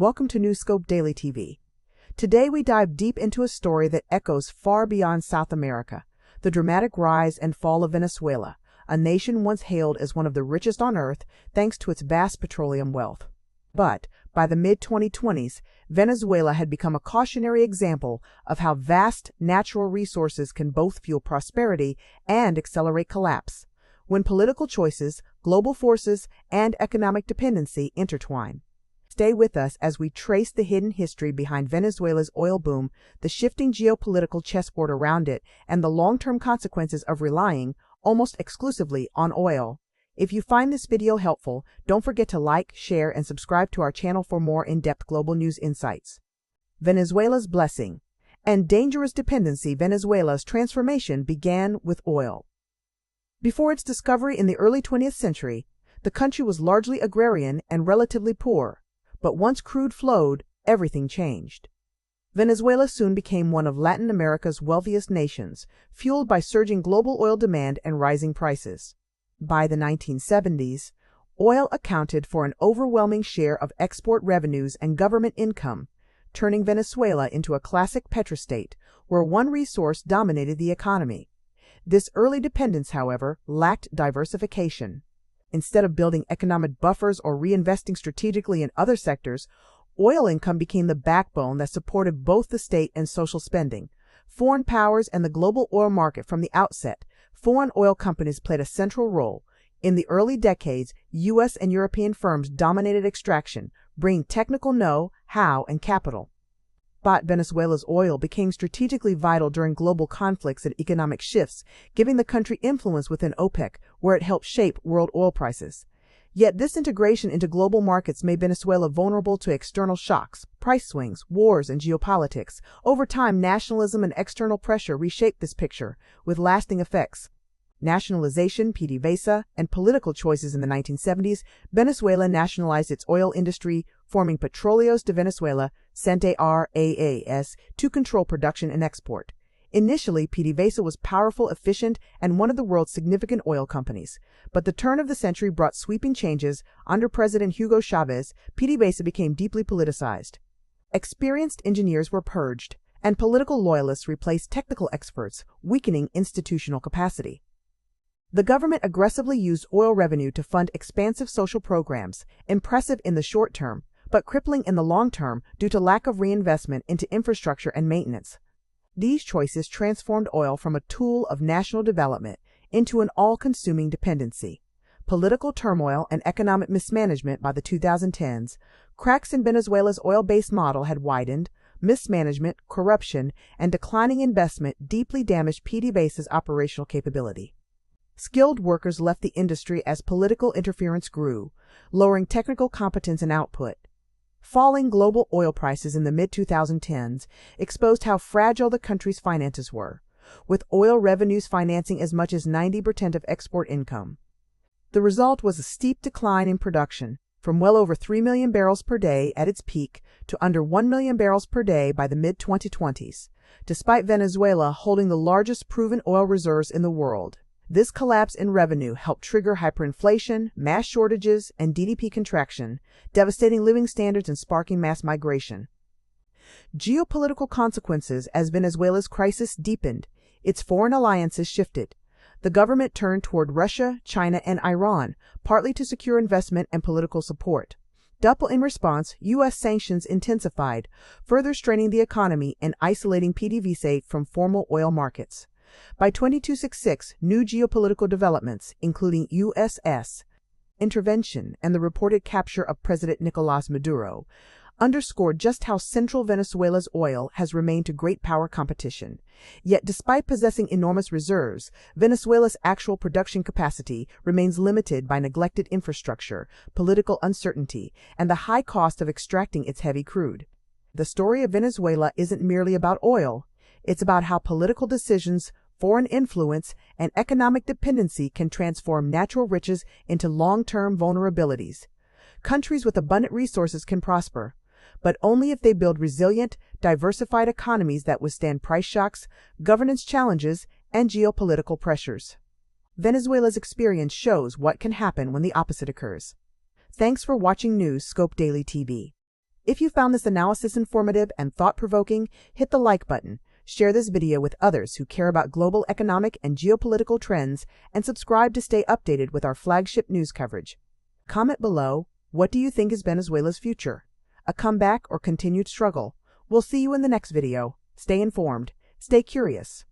Welcome to Newscope Daily TV. Today we dive deep into a story that echoes far beyond South America, the dramatic rise and fall of Venezuela, a nation once hailed as one of the richest on earth thanks to its vast petroleum wealth. But by the mid-2020s, Venezuela had become a cautionary example of how vast natural resources can both fuel prosperity and accelerate collapse, when political choices, global forces, and economic dependency intertwine. Stay with us as we trace the hidden history behind Venezuela's oil boom, the shifting geopolitical chessboard around it, and the long-term consequences of relying almost exclusively on oil. If you find this video helpful, don't forget to like, share, and subscribe to our channel for more in-depth global news insights. Venezuela's blessing and dangerous dependency. Venezuela's transformation began with oil. Before its discovery in the early 20th century, the country was largely agrarian and relatively poor. But once crude flowed, everything changed. Venezuela soon became one of Latin America's wealthiest nations, fueled by surging global oil demand and rising prices. By the 1970s, oil accounted for an overwhelming share of export revenues and government income, turning Venezuela into a classic petrostate where one resource dominated the economy. This early dependence, however, lacked diversification. Instead of building economic buffers or reinvesting strategically in other sectors, oil income became the backbone that supported both the state and social spending. Foreign powers and the global oil market. From the outset, foreign oil companies played a central role. In the early decades, U.S. and European firms dominated extraction, bringing technical know-how and capital. But Venezuela's oil became strategically vital during global conflicts and economic shifts, giving the country influence within OPEC, where it helped shape world oil prices. Yet this integration into global markets made Venezuela vulnerable to external shocks, price swings, wars, and geopolitics. Over time, nationalism and external pressure reshaped this picture, with lasting effects. Nationalization, PDVSA, and political choices. In the 1970s, Venezuela nationalized its oil industry, forming Petróleos de Venezuela, CNTRAAS, to control production and export. Initially, PDVSA was powerful, efficient, and one of the world's significant oil companies. But the turn of the century brought sweeping changes. Under President Hugo Chavez, PDVSA became deeply politicized. Experienced engineers were purged, and political loyalists replaced technical experts, weakening institutional capacity. The government aggressively used oil revenue to fund expansive social programs, impressive in the short term, but crippling in the long term due to lack of reinvestment into infrastructure and maintenance. These choices transformed oil from a tool of national development into an all-consuming dependency. Political turmoil and economic mismanagement. By the 2010s, cracks in Venezuela's oil-based model had widened. Mismanagement, corruption, and declining investment deeply damaged PDVSA's operational capability. Skilled workers left the industry as political interference grew, lowering technical competence and output. Falling global oil prices in the mid-2010s exposed how fragile the country's finances were, with oil revenues financing as much as 90% of export income. The result was a steep decline in production, from well over 3 million barrels per day at its peak to under 1 million barrels per day by the mid-2020s, despite Venezuela holding the largest proven oil reserves in the world. This collapse in revenue helped trigger hyperinflation, mass shortages, and GDP contraction, devastating living standards and sparking mass migration. Geopolitical consequences. As Venezuela's crisis deepened, its foreign alliances shifted. The government turned toward Russia, China, and Iran, partly to secure investment and political support. In response, U.S. sanctions intensified, further straining the economy and isolating PDVSA from formal oil markets. By 2266, new geopolitical developments, including U.S. intervention and the reported capture of President Nicolás Maduro, underscored just how central Venezuela's oil has remained to great power competition. Yet despite possessing enormous reserves, Venezuela's actual production capacity remains limited by neglected infrastructure, political uncertainty, and the high cost of extracting its heavy crude. The story of Venezuela isn't merely about oil. It's about how political decisions, foreign influence, and economic dependency can transform natural riches into long-term vulnerabilities. Countries with abundant resources can prosper, but only if they build resilient, diversified economies that withstand price shocks, governance challenges, and geopolitical pressures. Venezuela's experience shows what can happen when the opposite occurs. Thanks for watching Newscope Daily TV. If you found this analysis informative and thought-provoking, hit the like button, share this video with others who care about global economic and geopolitical trends, and subscribe to stay updated with our flagship news coverage. Comment below, what do you think is Venezuela's future? A comeback or continued struggle? We'll see you in the next video. Stay informed, stay curious.